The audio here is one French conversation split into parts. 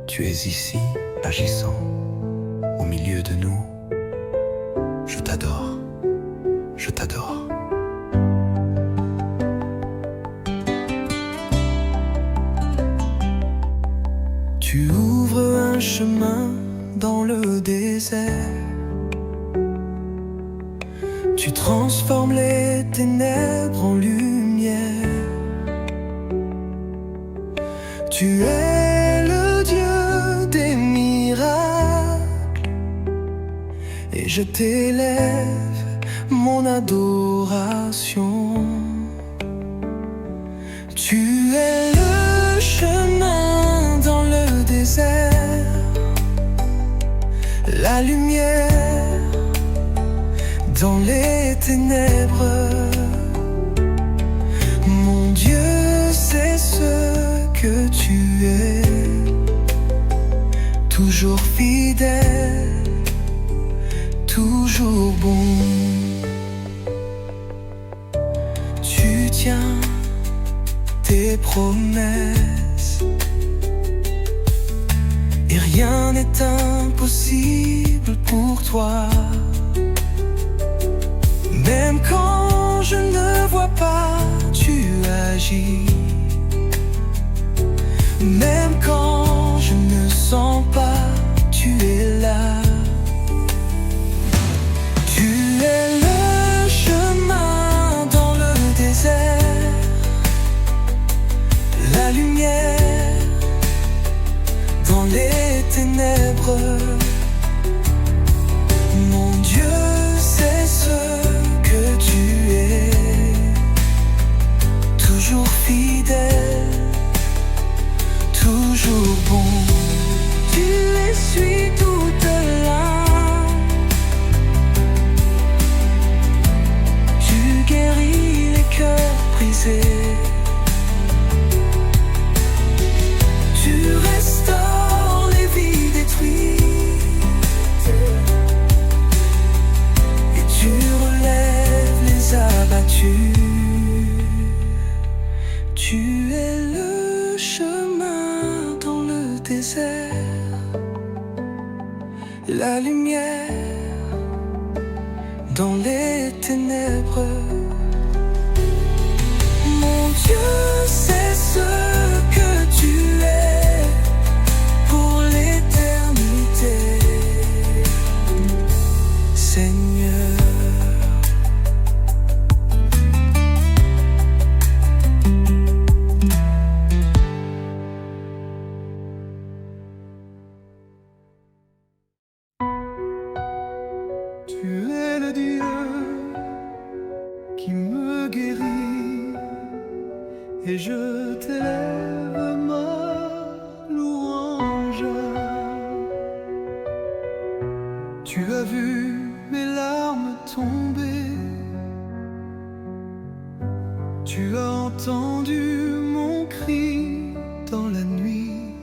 Tu es ici, agissant, au milieu de nous. Je t'adore, je t'adore. Tu ouvres un chemin dans le désert. Tu transformes les ténèbres en lumière. Tu es le Dieu des miracles, et je t'élève mon adoration. Tu es le chemin dans le désert, la lumière dans les ténèbres. Mon Dieu, c'est ce que tu es, toujours fidèle, toujours bon. Tu tiens tes promesses, et rien n'est impossible pour toi. Même quand je ne vois pas, tu agis. Même quand je ne sens pas, tu es là. Tu es le chemin dans le désert, la lumière dans les ténèbres. Mon Dieu, c'est ce que tu es, toujours fidèle, toujours bon. Tu essuies toute l'âme, tu guéris les cœurs brisés. Tu restaures les vies détruites, et tu relèves les abattus. Tu es le chemin dans le désert, la lumière dans les ténèbres. Mon Dieu, c'est ce que tu es pour l'éternité, Seigneur. Tu es le Dieu qui me guérit, et je t'élève ma louange. Tu as vu mes larmes tomber, tu as entendu mon cri dans la nuit.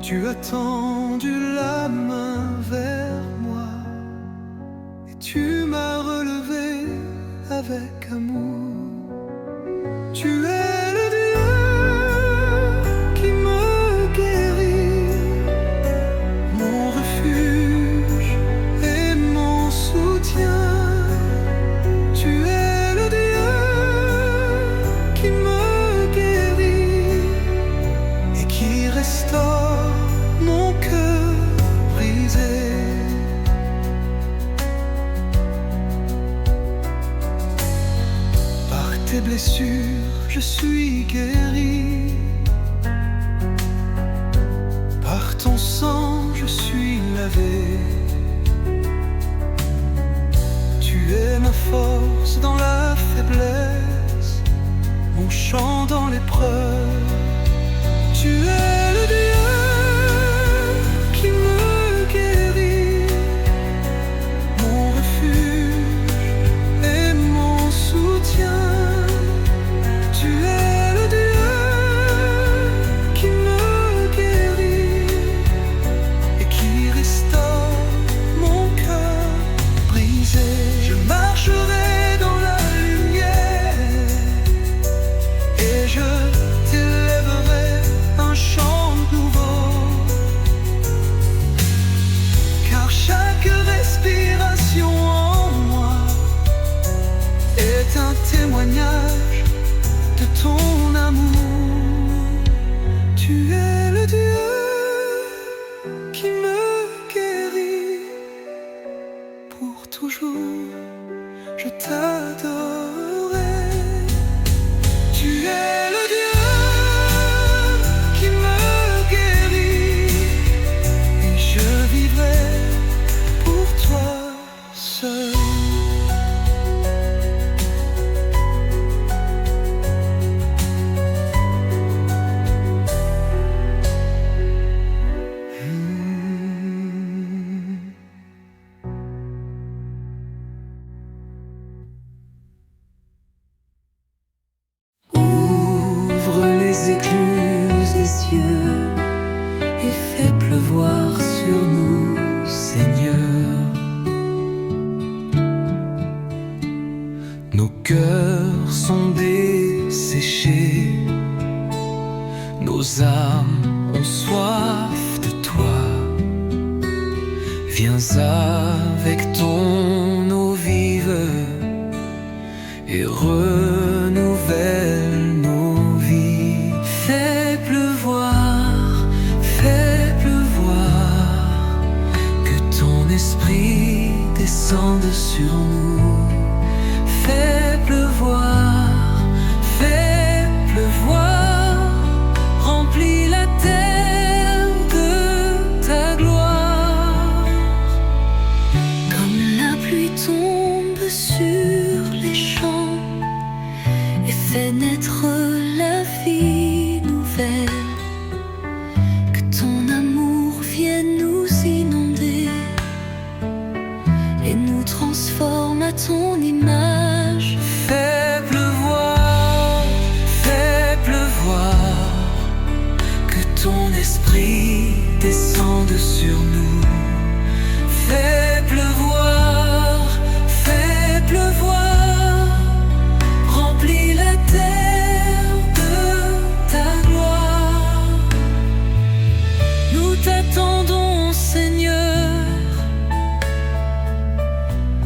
Tu as tendu la main vers moi, et tu m'as relevé avec amour. Tu es le Dieu qui me guérit, mon refuge et mon soutien. Tu es le Dieu qui me guérit et qui restaure mon cœur brisé. Par tes blessures, je suis guéri. Par ton sang, je suis lavé. Tu es ma force dans la faiblesse, mon chant dans l'épreuve. Tu es le Dieu qui me guérit, mon refuge et mon soutien. Tu es le Dieu qui me guérit et qui restaure mon cœur brisé. Je marcherai dans la lumière, témoignage de ton amour. Tu es le Dieu qui me guérit. Pour toujours, je t'adorerai. Tu es le Dieu qui me guérit, et je vivrai pour toi seul. Écluse des cieux et fais pleuvoir sur nous, Seigneur. Nos cœurs sont desséchés, nos âmes ont soif de toi. Viens avec ton eau vive et renouvelle nos vies. Fais pleuvoir, que ton esprit descende sur nous. Fais pleuvoir, remplis la terre de ta gloire. Comme la pluie tombe sur les champs et fait naître la vie nouvelle, que ton amour vienne nous inonder et nous transforme à ton image. Fais pleuvoir, que ton esprit descende sur nous. Fais pleuvoir, remplis la terre de ta gloire. Nous t'attendons, Seigneur.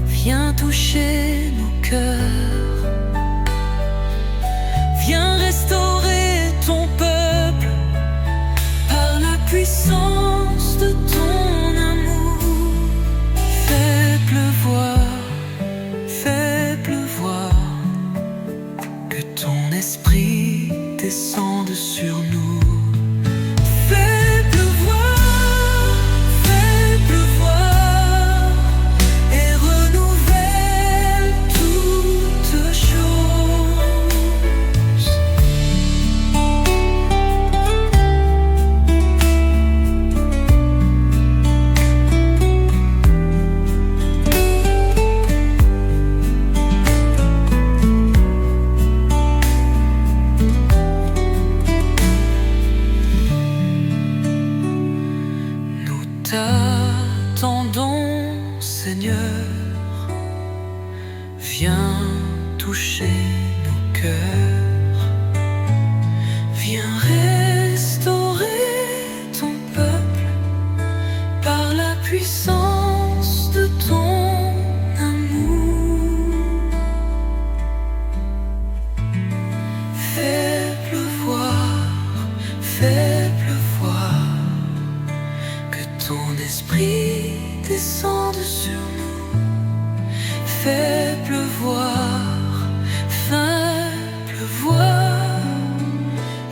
Viens toucher nos cœurs. Viens restaurer ton peuple par la puissance de ton amour. Fais pleuvoir, que ton esprit descende sur nous. Fais pleuvoir et renouvelle toutes choses. T'attendons, Seigneur. Viens toucher nos cœurs. Viens restaurer ton peuple par la puissance de ton amour. Fais pleuvoir, que ton esprit descende sur nous. Fais pleuvoir,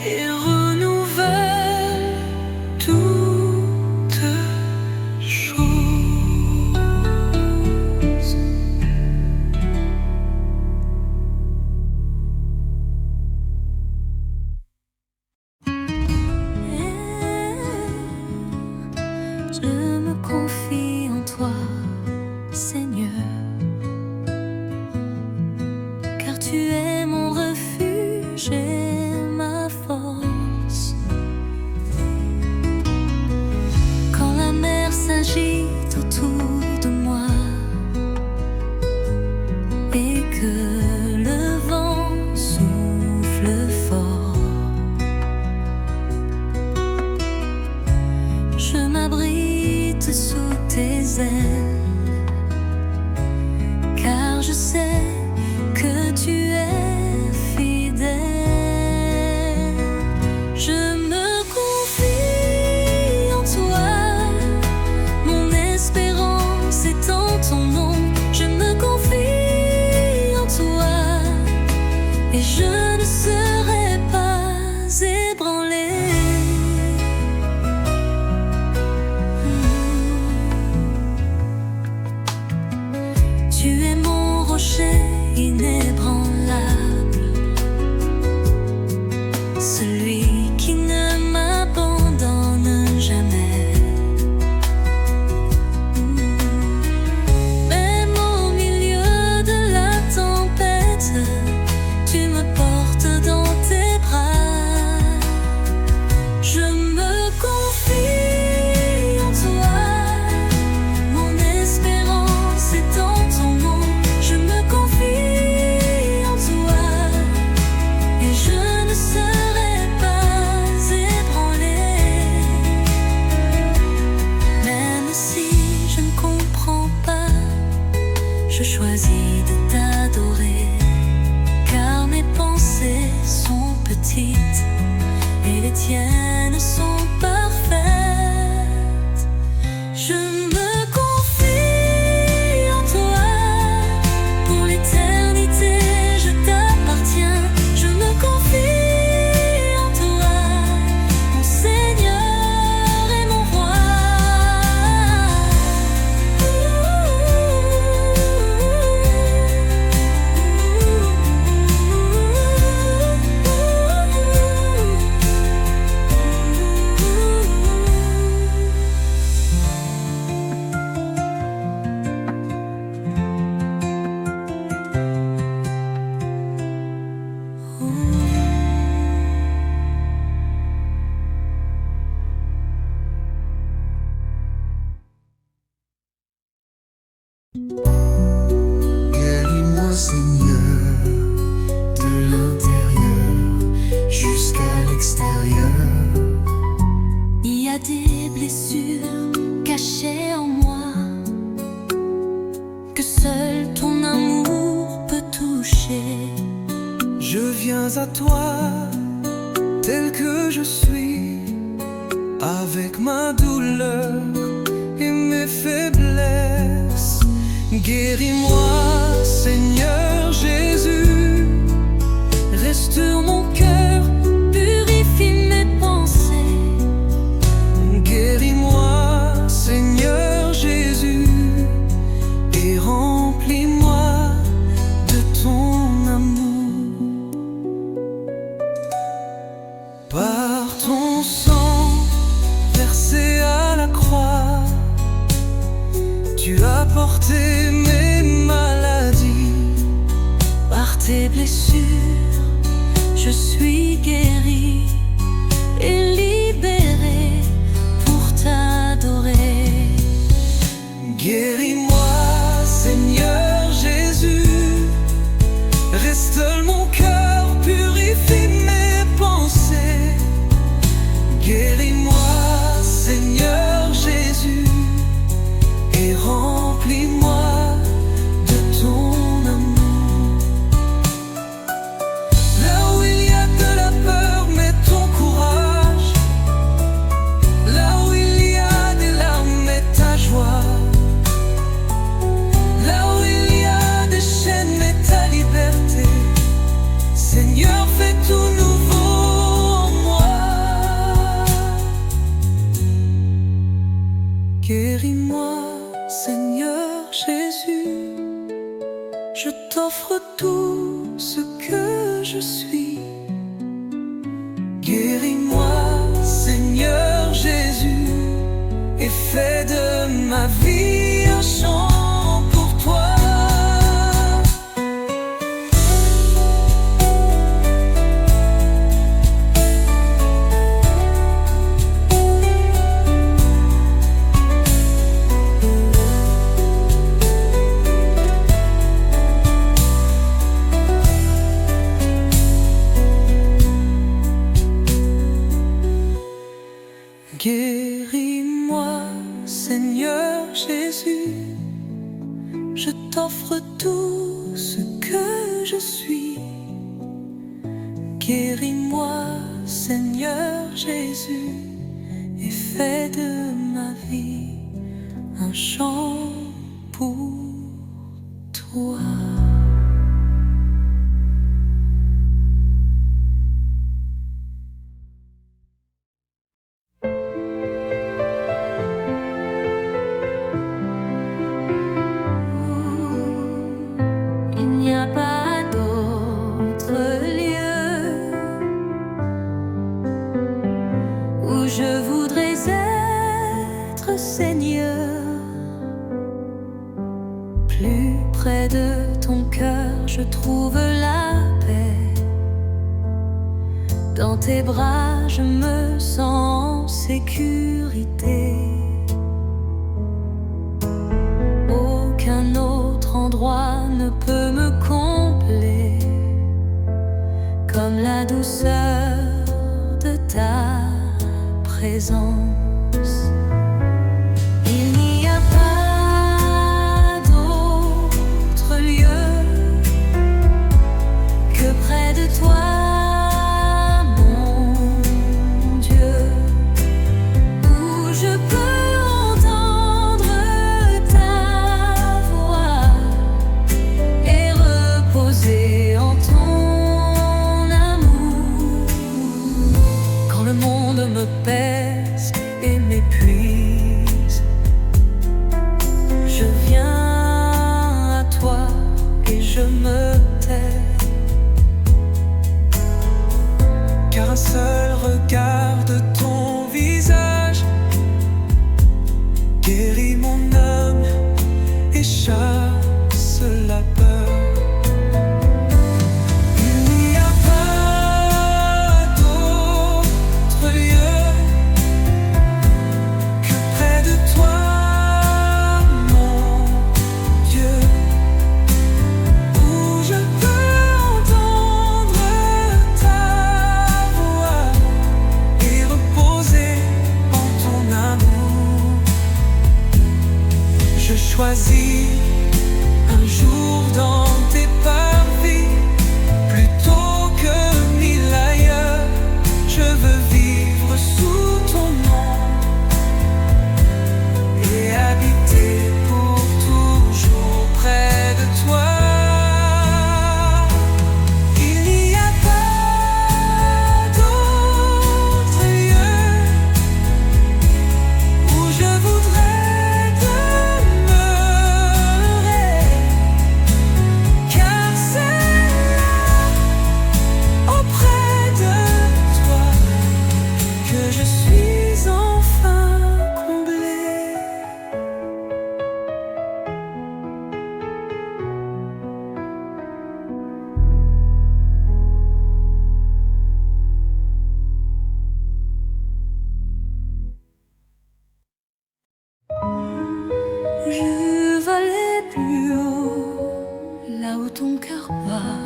et renouvelle toutes choses. Je me confie en toi, Seigneur, car tu es mon refuge et ma force. Quand la mer s'agite autour de moi et que le vent souffle fort, je m'abrite sous tes ailes, car je sais que tu es petite et les tiennes sont parfaites. Je me confie en toi, pour l'éternité je t'appartiens. Je me confie en toi, mon Seigneur et mon roi. Guéris-moi, Seigneur, de l'intérieur jusqu'à l'extérieur. Il y a des blessures cachées en moi que seul ton amour peut toucher. Je viens à toi, tel que je suis, avec ma douleur et mes faiblesses. Guéris-moi, Seigneur Jésus, Restaure mon cœur, purifie mes pensées. guéris-moi, Seigneur Jésus, et remplis-moi de ton amour. Par ton sang versé à la croix, tu as porté mes maladies. Par tes blessures, je suis guéri et libéré pour t'adorer. Guéris-moi, Seigneur Jésus, restaure mon cœur, purifie mes pensées. Guéris-moi, Seigneur Jésus, et remplis-moi de ton amour. Là où il y a de la peur, mets ton courage. Là où il y a des larmes, mets ta joie. Là où il y a des chaînes, mets ta liberté. Seigneur, fais tout nouveau en moi. Guéris-moi, Seigneur Jésus, je t'offre tout ce que je suis. Guéris-moi, Seigneur Jésus, et fais de ma vie un chant pour toi. Guéris-moi, Seigneur Jésus, je t'offre tout ce que je suis. Guéris-moi, Seigneur Jésus, et fais de ma vie un chant pour toi. Il n'y a pas d'autre lieu où je voudrais être, Seigneur. Plus près de ton cœur, je trouve la paix. Dans tes bras, je me sens en sécurité. Aucun autre endroit ne peut me combler comme la douceur de ta présence. Il n'y a pas d'autre lieu que près de toi, un seul regard de ton visage guérit mon âme et chasse la peur. Il n'y a pas d'autre lieu que près de toi, mon Dieu, où je peux entendre ta voix et reposer en ton amour. Je choisis un jour dans tes parvis plutôt que mille ailleurs. Je veux vivre sous ton nom et habiter pour toujours près de toi. Il n'y a pas d'autre lieu où je voudrais demeurer, car c'est là, auprès de toi, que je suis enfin comblée. Je veux aller plus haut, là où ton cœur bat,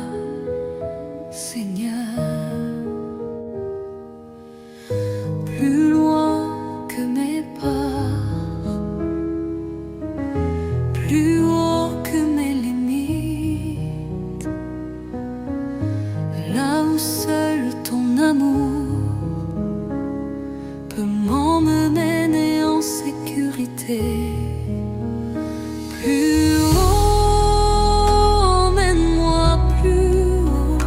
Seigneur. Plus loin que mes peurs, plus haut que mes limites, là où seul ton amour peut m'emmener en sécurité. Plus haut, emmène-moi plus haut,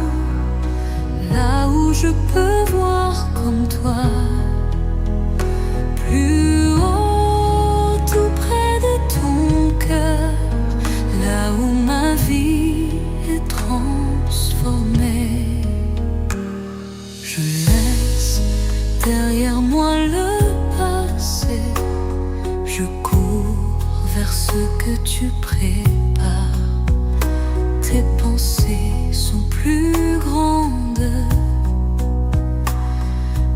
là où je peux voir comme toi. Plus haut, tout près de ton cœur, là où ma vie est transformée. Je laisse derrière moi le passé, je cours vers ce que tu prépares. Tes pensées sont plus grandes,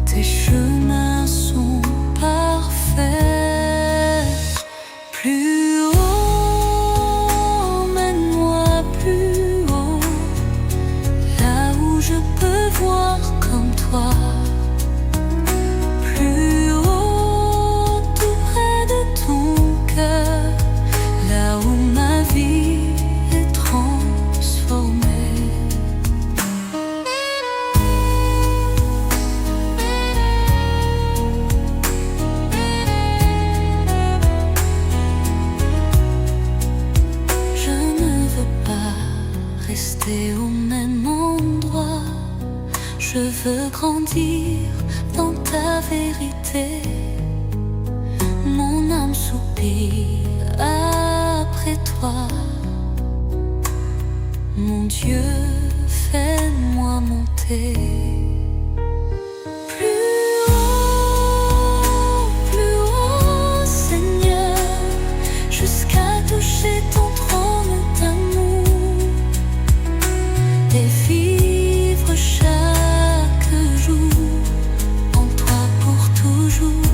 tes chemins sont parfaits. Plus haut, emmène-moi plus haut, là où je peux voir comme toi. Plus haut, tout près de ton cœur, là où ma vie est transformée. Je ne veux pas rester au même endroit, je veux grandir dans ta vérité. Mon âme soupire après toi. Mon Dieu, fais-moi monter. Plus haut, Seigneur, jusqu'à toucher ton trône d'amour et vivre chaque jour en toi pour toujours.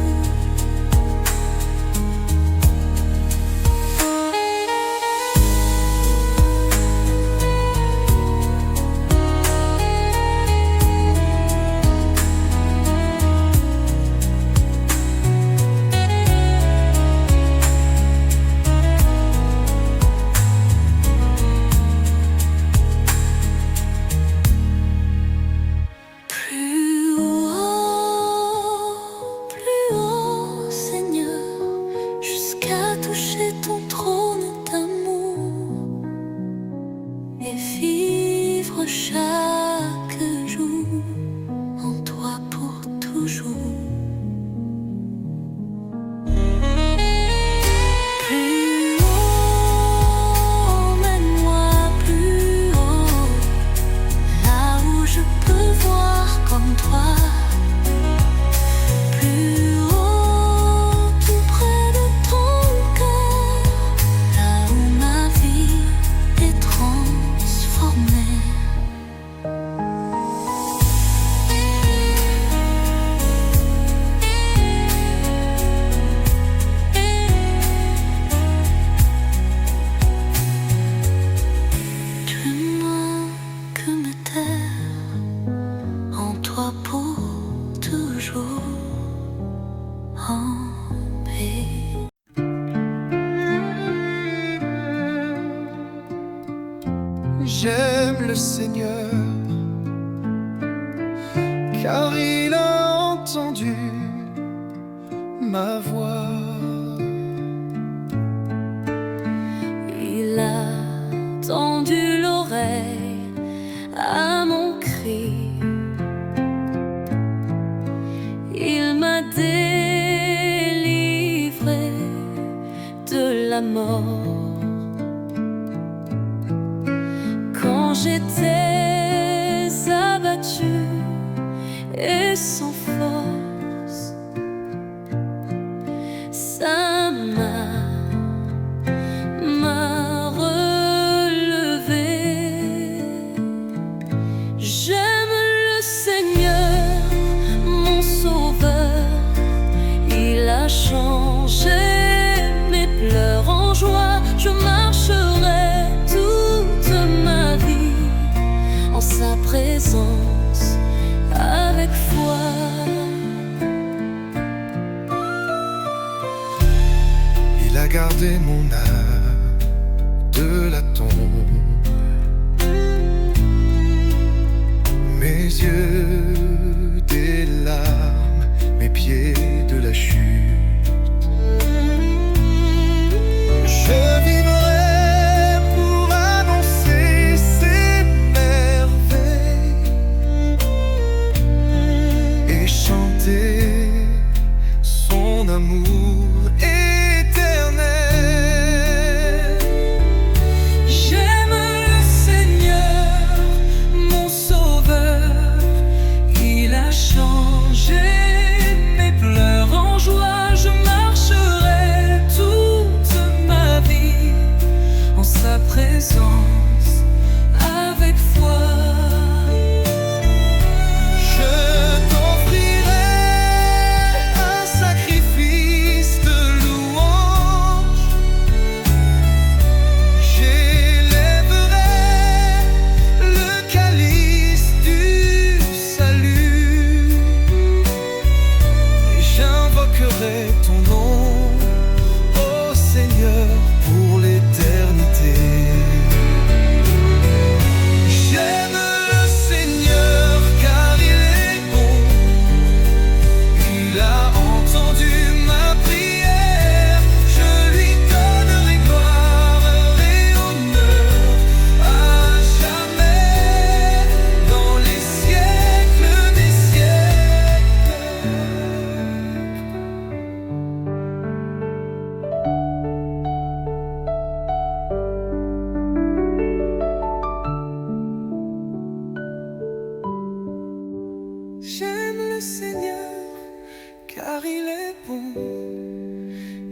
le Seigneur, car il a entendu ma voix. Il a tendu l'oreille à mon cri. Il m'a délivré de la mort. Quand j'étais abattu et sans force, sa main m'a relevé. J'aime le Seigneur, mon Sauveur. Il a changé mes pleurs en joie. Je marcherai toute ma vie en sa présence avec foi. Il a gardé mon âme de la tombe, mes yeux des larmes, mes pieds de la chute. Je vivrai pour annoncer ses merveilles et chanter son amour éternel. J'aime le Seigneur, mon Sauveur. Il a changé mes pleurs en joie. Je marcherai toute ma vie en sa présence avec foi. Je t'offrirai un sacrifice de louange. J'élèverai le calice du salut. Et j'invoquerai ton nom, ô Seigneur, pour l'éternité. J'aime le Seigneur, car il est bon. Il a entendu ma prière. Je lui donnerai gloire et honneur à jamais, dans les siècles des siècles. J'aime le Seigneur, car il est bon.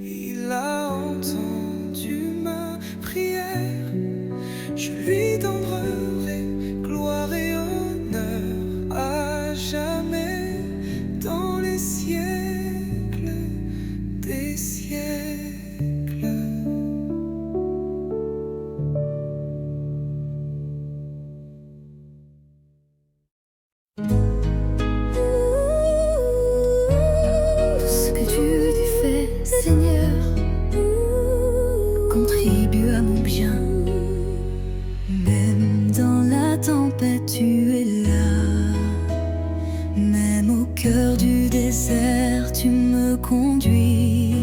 Il a entendu ma prière. Je lui donnerai gloire et honneur à jamais, dans les siècles des siècles. Tout ce que tu fais, Seigneur, contribue à mon bien. Même dans la tempête, tu es là. Même au cœur du désert, tu me conduis.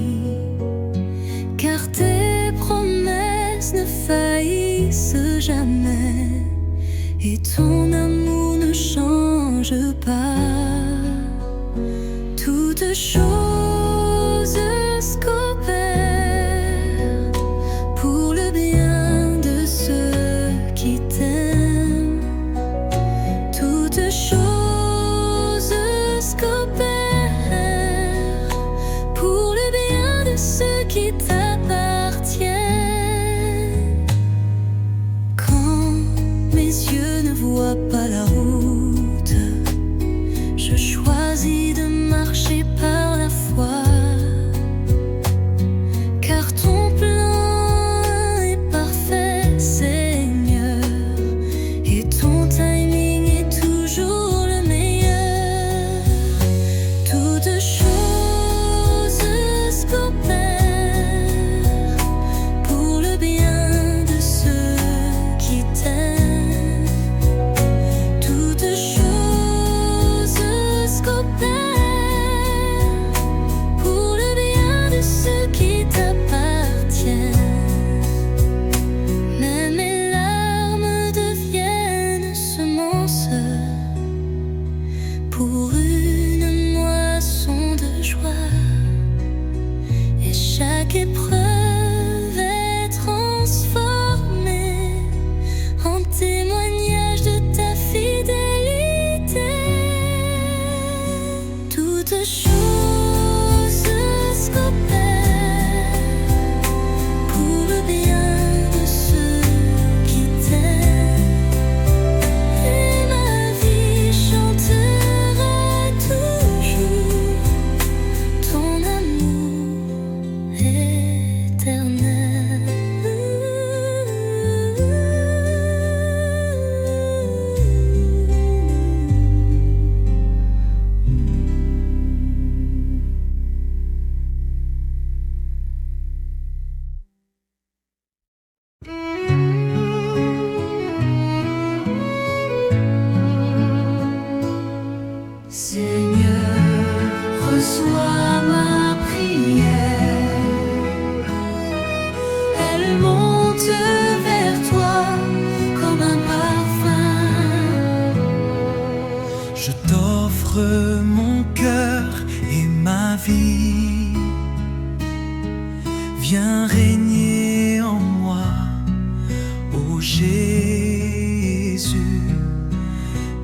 Car tes promesses ne faillissent jamais, et ton amour ne change pas. Toutes choses coopèrent pour le bien de ceux qui t'aiment. Toutes choses coopèrent pour le bien de ceux qui t'appartiennent. Quand mes yeux ne voient pas la route, je choisis de marcher par la Seigneur, reçois ma prière. Elle monte vers toi comme un parfum. Je t'offre mon cœur et ma vie. Viens régner en moi, ô Jésus.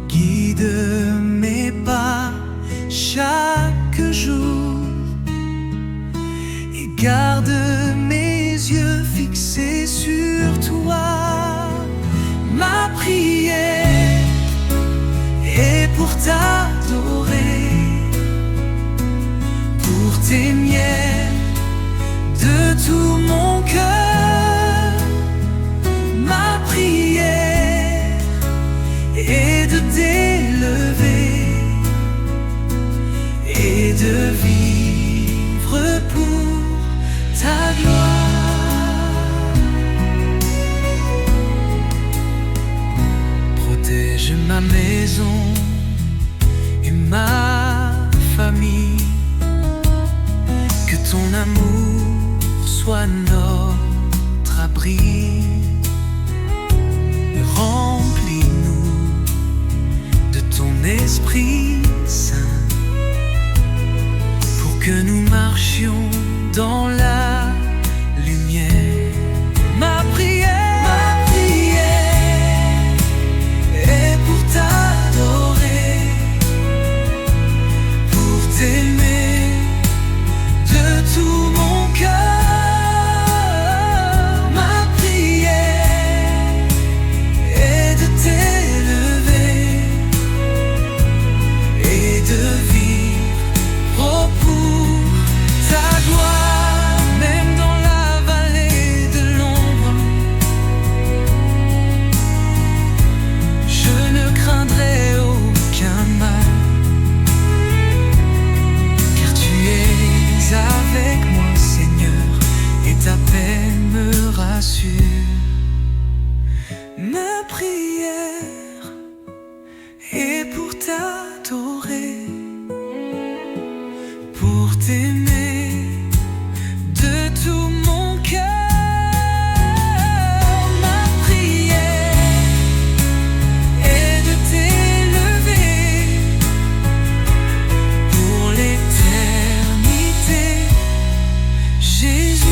Guide mes pas chaque jour et garde mes yeux fixés sur toi. Ma prière est pour t'adorer, pour t'aimer de tout mon cœur. Ma prière est de t'élever et de vivre pour ta gloire. Protège ma maison et ma famille, que ton amour soit notre abri. Remplis-nous de ton Esprit Saint, pour que nous marchions dans la lumière. Ma prière est pour t'adorer, pour t'aimer de tout mon cœur. Ma prière est de t'élever et de vivre pour ta gloire. Même dans la vallée de l'ombre, je ne craindrai aucun mal, car tu es avec moi, Seigneur, et ta paix me rassure. Ma prière est pour t'adorer, pour t'aimer de tout mon cœur. Ma prière est de t'élever pour l'éternité, Jésus.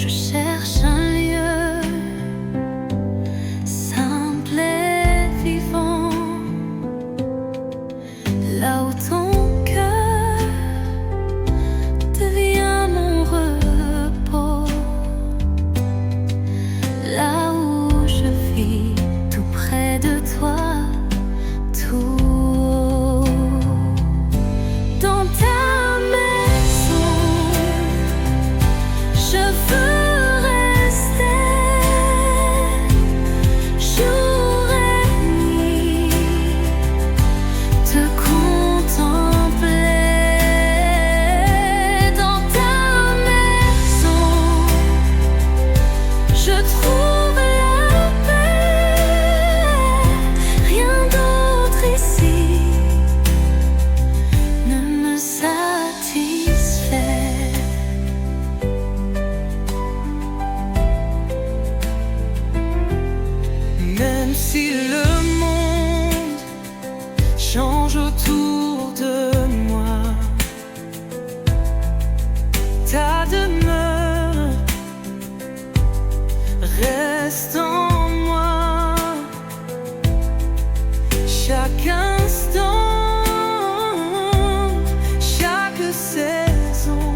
Je cherche un lieu simple et vivant, là où ton cœur devient mon repos, là où je vis tout près de toi, tout haut. Dans ta maison, je veux rester jour et nuit, te contempler. Dans ta maison, je trouve la paix. Rien d'autre ici ne me satisfait. Même si le monde change autour de moi, ta demeure reste en moi. Chaque instant, chaque saison,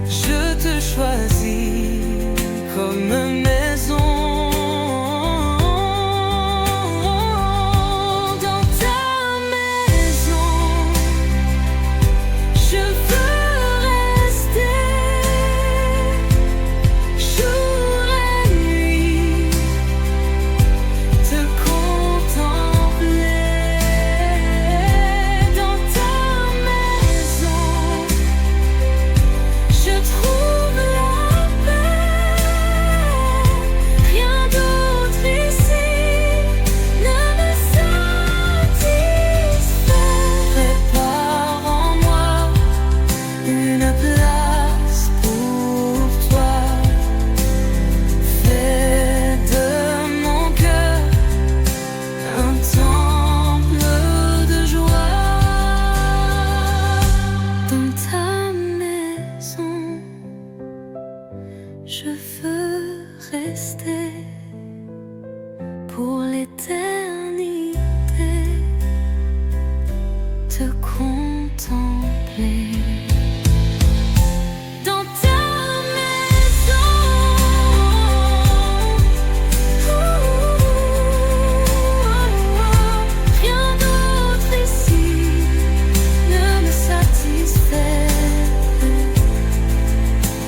je te choisis comme maison. Dans ta maison, je veux rester jour et nuit, te contempler. Dans ta maison, je trouve la paix. Rien d'autre ici ne me satisfait. Prépare en moi une place pour toi. Fais de mon cœur un temple de joie. Dans ta maison, je veux rester pour l'éternité, te contempler. Dans ta maison, rien d'autre ici ne me satisfait.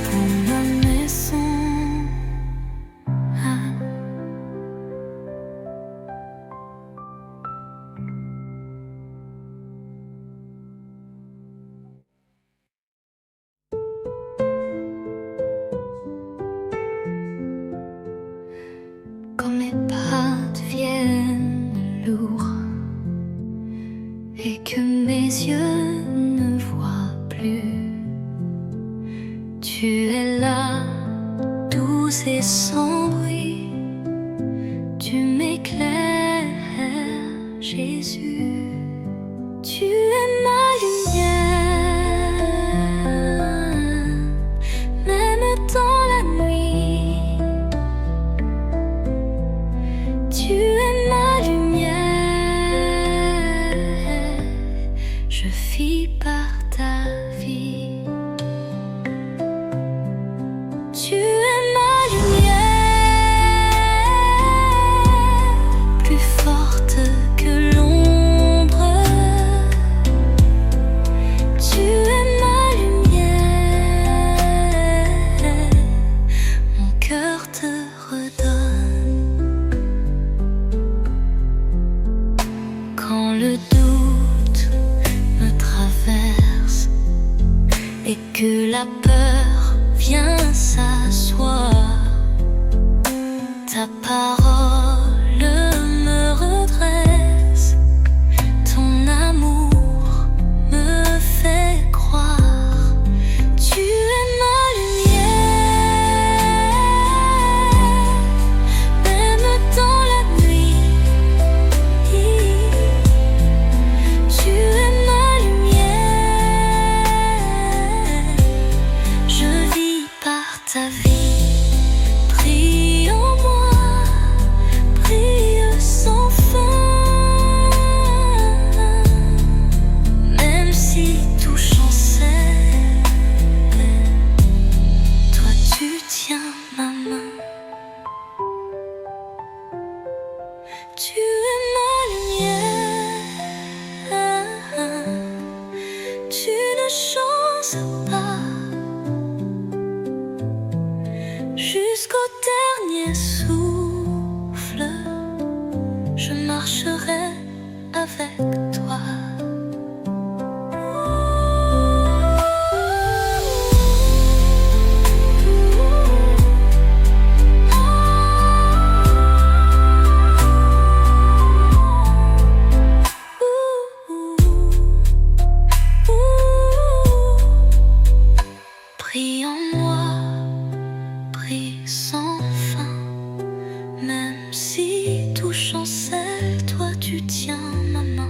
Pour ma maison, quand mes pas deviennent lourds et que mes yeux ne voient plus, tu es là, douce et sans bruit, tu m'éclaires, Jésus, tu es ma lumière, même dans la nuit. Tu es ma lumière, je vis par ta vie. Tu es ma lumière, plus forte que l'ombre. Tu es ma lumière, mon cœur te redonne. Quand le doute me traverse et que la peur vient s'asseoir, ta parole me redresse, ton amour me fait croire. Tu es ma lumière, même dans la nuit. Tu es ma lumière, je vis en moi brille sans fin. Même si tout chancelle, toi tu tiens ma main.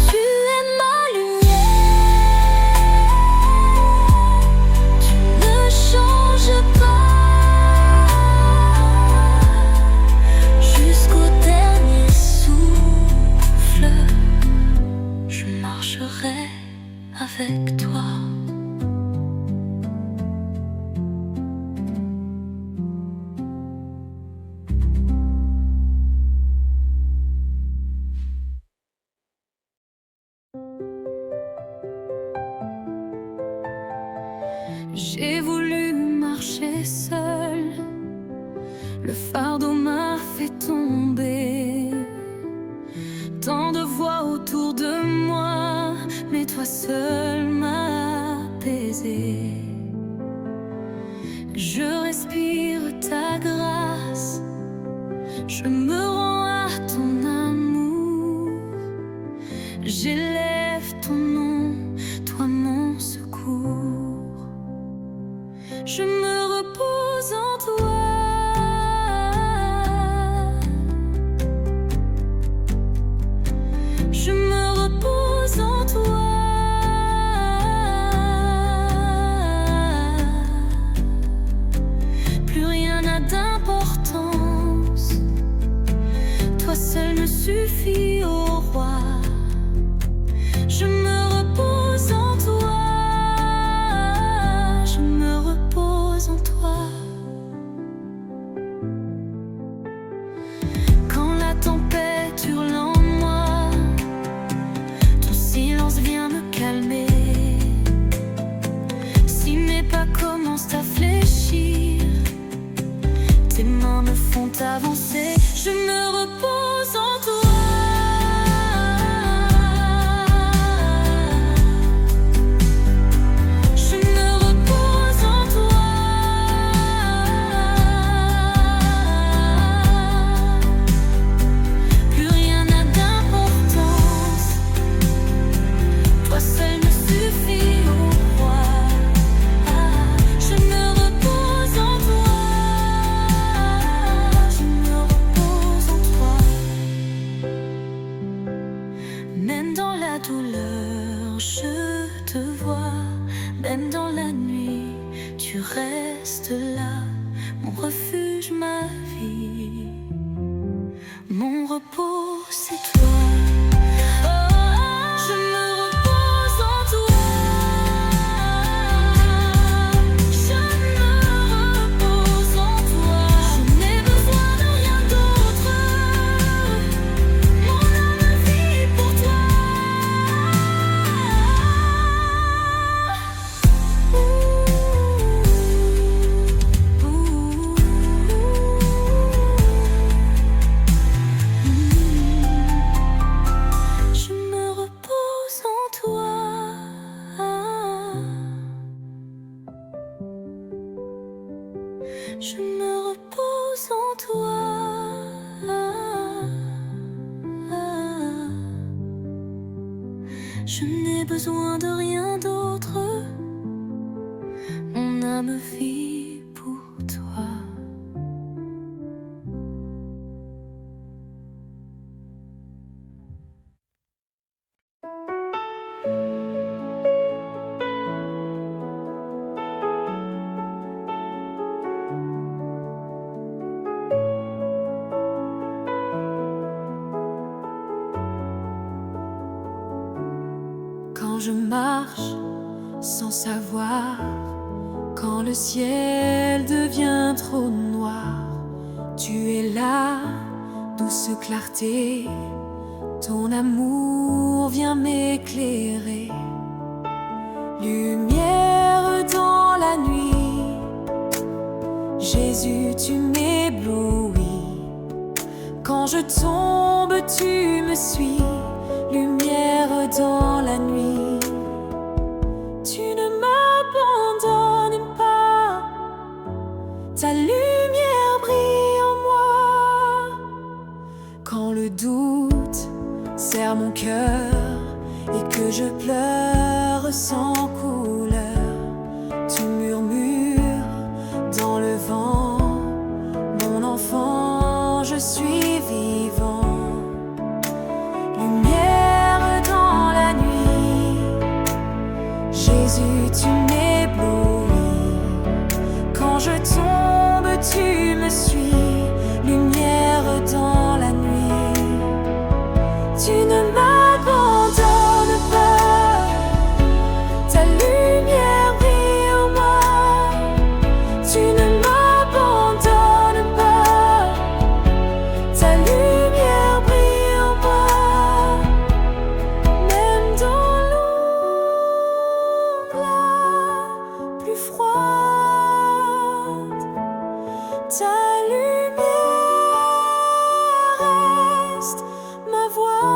Tu es ma lumière, tu ne changes pas. Jusqu'au dernier souffle, je marcherai avec toi. J'ai voulu marcher seule, le fardeau m'a fait tomber. Tant de voix autour de moi, mais toi seul m'as apaisé. Je respire ta grâce, je me rends à ton amour. J'élève ton nom, toi mon secours. Je me repose en toi. Je me repose en toi. Plus rien n'a d'importance. Toi seul me suffit, ô roi. Je me repose en toi. Je me repose en toi. Quand la tempête hurle en moi, ton silence vient me calmer. Si mes pas commencent à fléchir, tes mains me font avancer. Je me repose en toi. Même dans la douleur, je te vois. Même dans la nuit, tu restes là. Mon refuge, ma vie, mon repos, c'est toi. Je me repose en toi. Je me repose en toi. Je n'ai besoin de rien d'autre. Mon âme vit pour toi. Je me repose en toi. Je me repose en toi. Je n'ai besoin de rien d'autre. Mon âme vit pour toi. Quand je marche sans savoir, quand le ciel devient trop noir, tu es là, douce clarté, ton amour vient m'éclairer. Lumière dans la nuit, Jésus, tu m'éblouis. Quand je tombe, tu me suis. Lumière dans la nuit, tu ne m'abandonnes pas. Ta lumière brille en moi. Quand le doute serre mon cœur je pleure sans couleur. Tu murmures dans le vent, mon enfant, je suis vivant. Lumière dans la nuit, Jésus, tu m'éblouis. Quand je tombe, tu me suis. Lumière dans la nuit, tu ne m'abandonnes pas. Ta lumière brille en moi. Tu ne m'abandonnes pas. Ta lumière brille en moi. Même dans l'ombre la plus froide, ta lumière reste ma voix.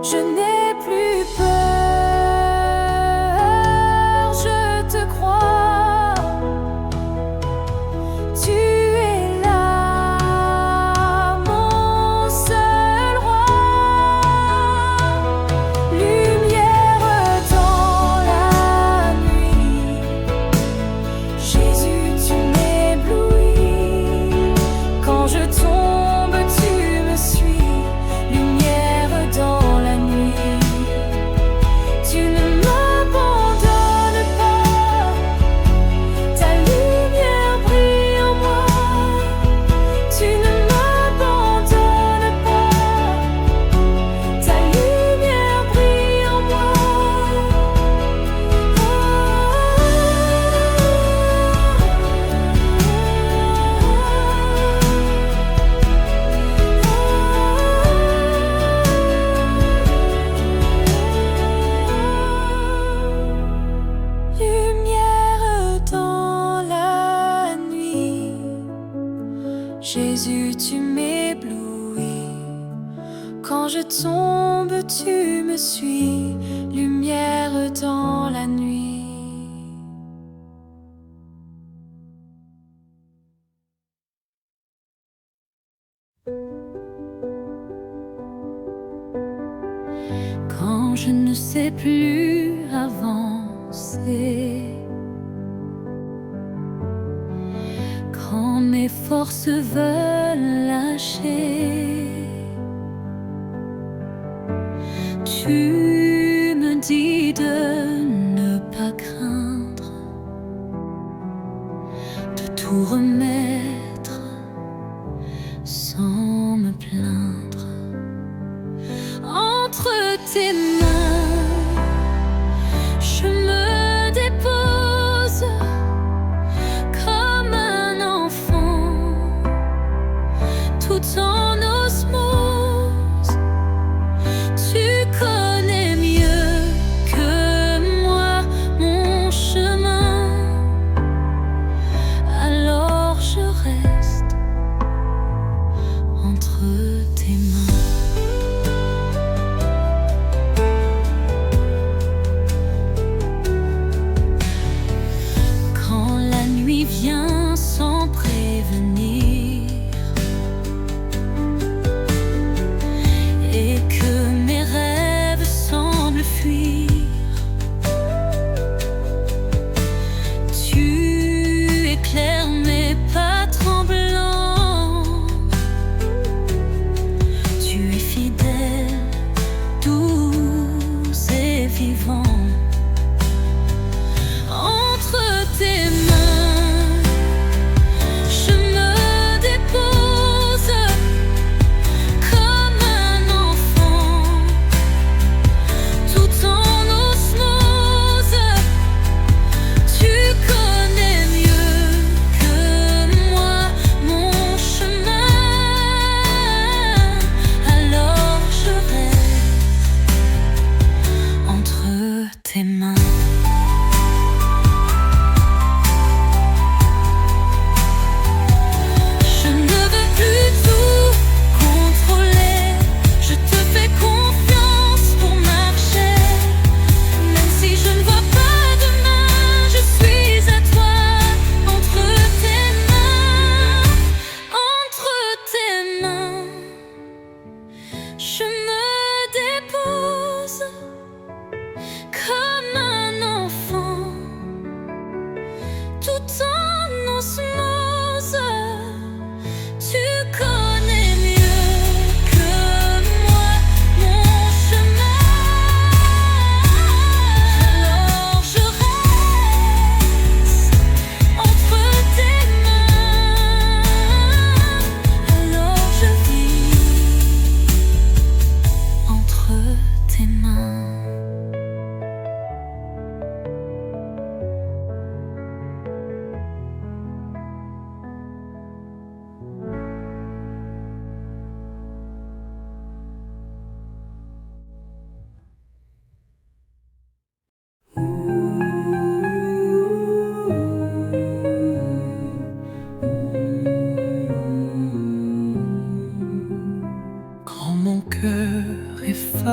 Je n'ai plus peur, je te crois. Tu es là, mon seul roi. Lumière dans la nuit, Jésus, tu m'éblouis. Quand je tombe, tu me suis. Lumière dans la nuit, tu ne m'abandonnes pas. Ta lumière brille en moi. Tu ne m'abandonnes pas. Ta lumière brille en moi. Lumière dans la nuit, Jésus, tu m'éblouis. Quand je tombe, tu me suis. Lumière dans la nuit. Quand je ne sais plus avancer, quand mes forces veulent lâcher, tu me dis de ne pas craindre, de tout remettre sans me plaindre. Entre tes mains, je me dépose comme un enfant, tout en osmose. Tu connais mieux que moi mon chemin, alors je reste entre tes mains. Quand la nuit vient sans prévenir et que mes rêves semblent fuir, tu éclaires mes pas tremblants. Tu es fidèle, doux et vivant. Entre tes mains, je me dépose comme un enfant, tout en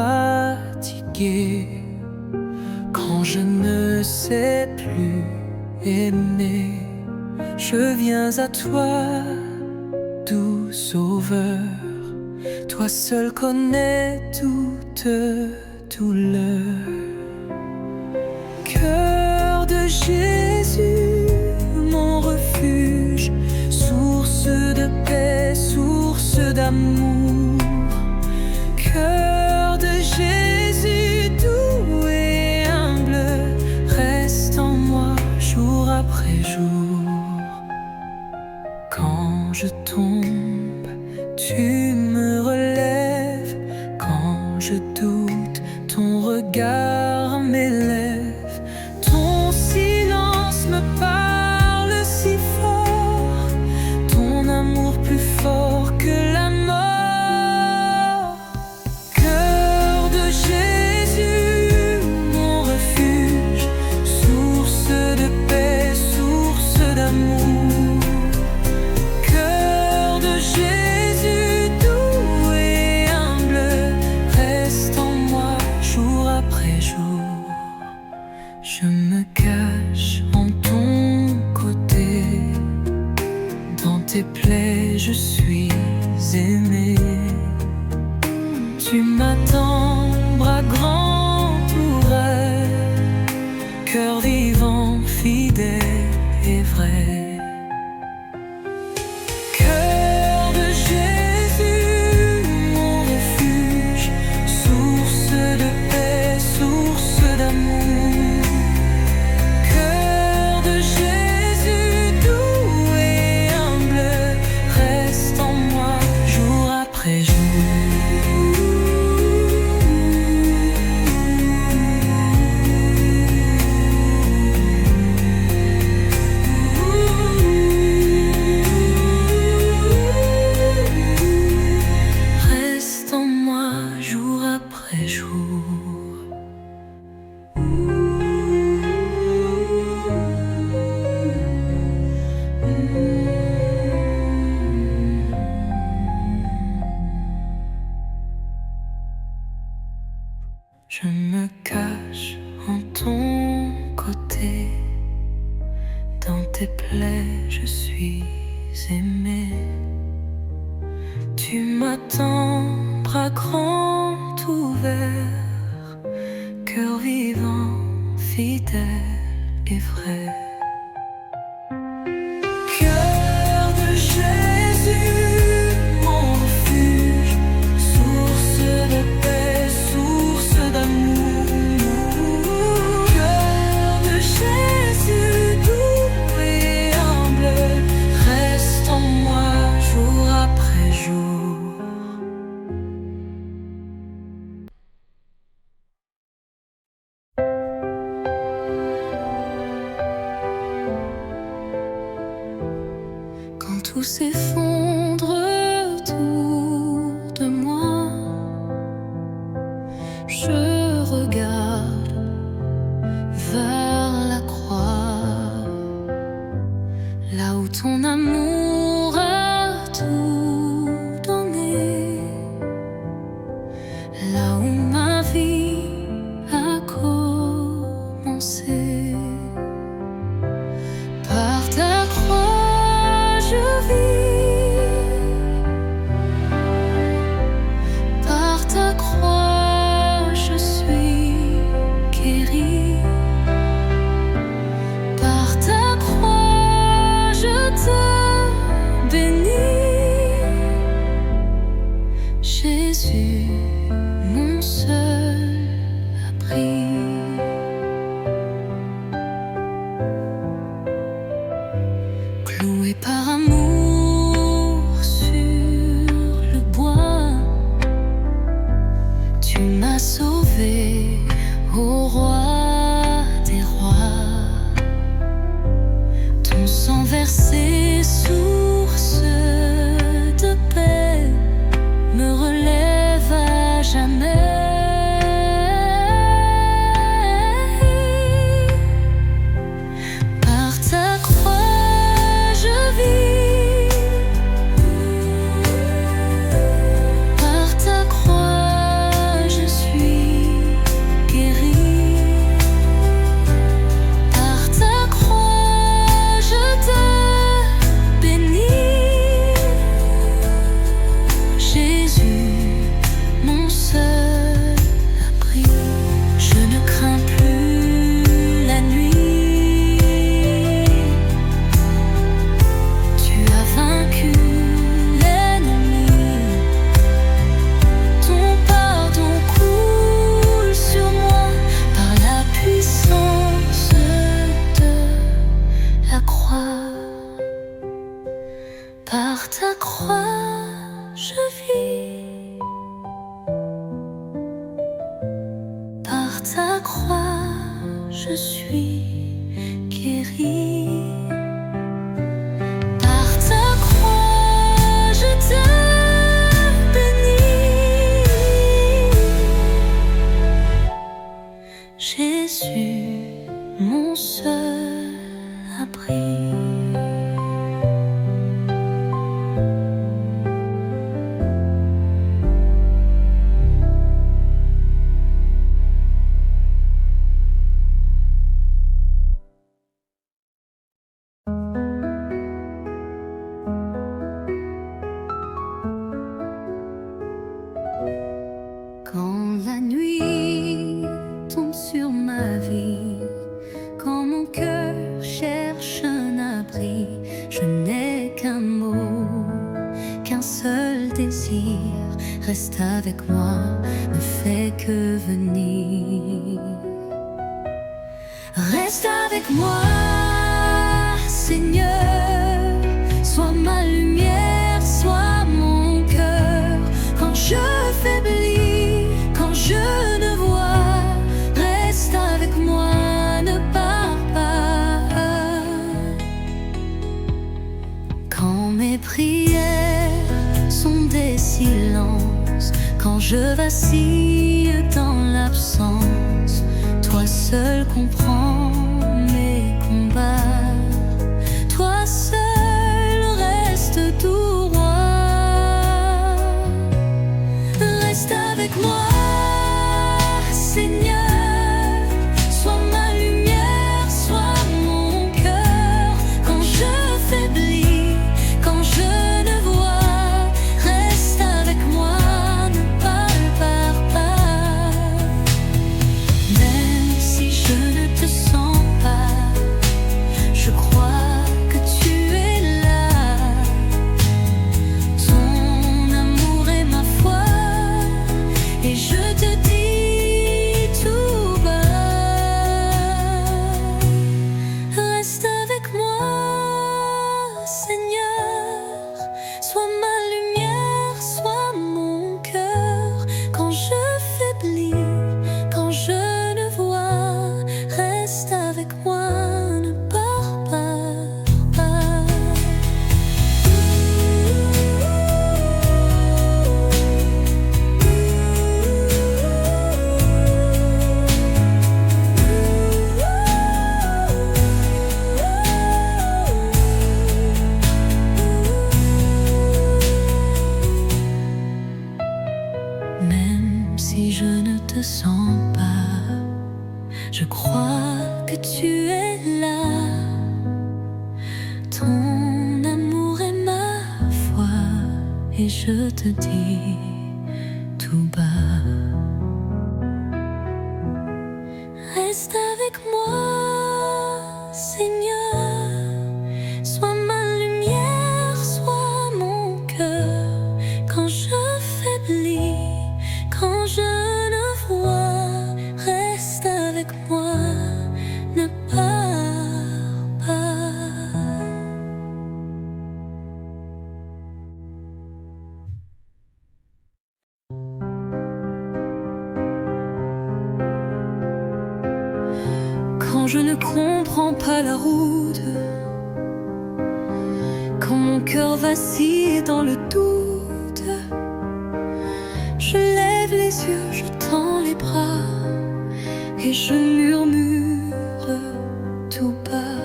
fatigué, quand je ne sais plus aimer, je viens à toi, doux sauveur. Toi seul connais toute douleur. Cœur de Jésus, mon refuge, source de paix, source d'amour. Cœur de Jésus, doux et humble, reste en moi jour après jour. Quand je tombe, tu me relèves. Quand je doute, ton regard m'élève. Ton silence me parle si fort, ton amour plus fort que la mort. Cœur de Jésus, mon refuge, source de paix, source d'amour. Cœur de Jésus, doux et humble, reste en moi jour après jour. Je me cache en ton côté, dans tes plaies je suis aimé. Tu m'attends, bras grands ouverts, cœur vivant, fidèle et vrai. Cœur de Jésus, mon refuge, source de paix, source d'amour. Cœur de Jésus, doux et humble, reste en moi jour après jour. Reste en moi jour après jour. Je me cache en ton côté, dans tes plaies je suis aimé. Tu m'attends, bras grands ouverts, cœur vivant, fidèle et vrai. Cœur de Jésus, mon refuge, source de paix, source d'amour. Cœur de Jésus, doux et humble, reste en moi jour après jour. Quand tout s'effondre autour de moi, je regarde vers la croix, là où ton amour a tout donné, là où ma vie a commencé. Par ta croix je vis, par ta croix je suis guéri. Par ta croix je te bénis. Jésus, mon seul abri. Cloué par amour sur le bois, tu m'as sauvé, ô roi des rois. Ton sang versé, source de paix, me relève à jamais. Par ta croix je vis, par ta croix je suis ta croix, je suis guérie. Par ta croix, je te bénis. Jésus, mon seul abri. Quand la nuit tombe sur ma vie, quand mon cœur cherche un abri, je n'ai qu'un mot, qu'un seul désir. Reste avec moi, ne fais que venir. Reste avec moi, Seigneur, sois ma lumière, sois mon cœur. Quand je faiblis, quand je ne vois, reste avec moi, ne pars pas. Quand mes prières sont des silences, quand je vacille dans l'absence, toi seul comprends mes combats, toi seul reste tout roi. Reste avec moi, Seigneur, sois ma lumière, sois mon cœur. Quand je faiblis, quand je ne vois, reste avec moi, ne pars pas. Même si je ne te sens pas, je crois que tu es là. Ton amour est ma foi, et je te dis tout bas. Reste avec moi, Seigneur, sois ma lumière, sois mon cœur. Quand je faiblis, quand je ne vois, reste avec moi, ne pars pas. Même si je ne te sens pas, je crois que tu es là. Ton amour est ma foi, et je te dis tout bas. Reste avec moi, Seigneur, sois ma lumière, sois mon cœur. Quand je faiblis, quand je ne vois, reste avec moi, ne pars pas. Quand je ne comprends pas la route, quand mon cœur vacille dans le doute, je lève les yeux, je tends les bras, et je murmure tout bas.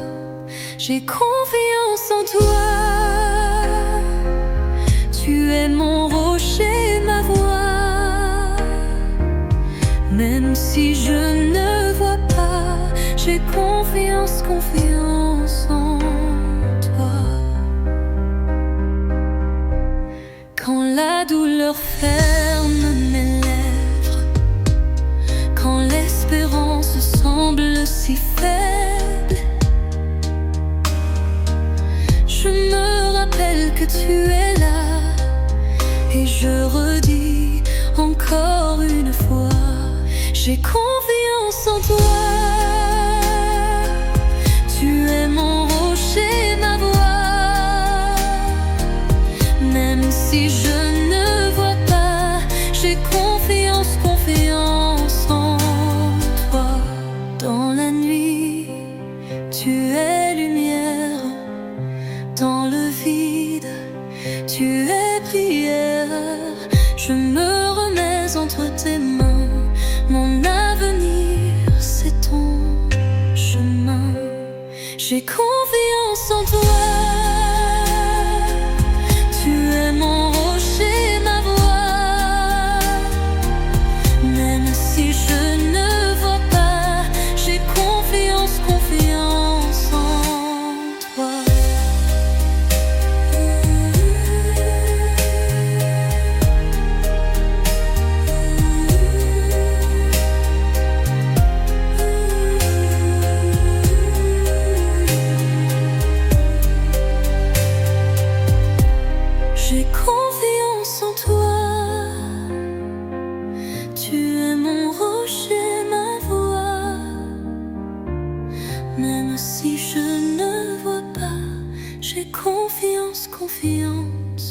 J'ai confiance en toi, tu es mon rocher, ma voix. Même si je ne vois pas, j'ai confiance, confiance en toi. Quand la douleur ferme mes lèvres, quand l'espérance semble si faible, je me rappelle que tu es là, et je redis encore une fois, j'ai confiance en toi. Tu es mon rocher, ma voix. Même si je ne vois pas, j'ai confiance, confiance en J'ai confiance en toi. Tu es mon rocher, ma voix. Même si je ne vois pas, j'ai confiance, confiance en toi. J'ai confiance en toi. Tu es mon rocher, ma voix. Même si je ne vois pas, j'ai confiance, confiance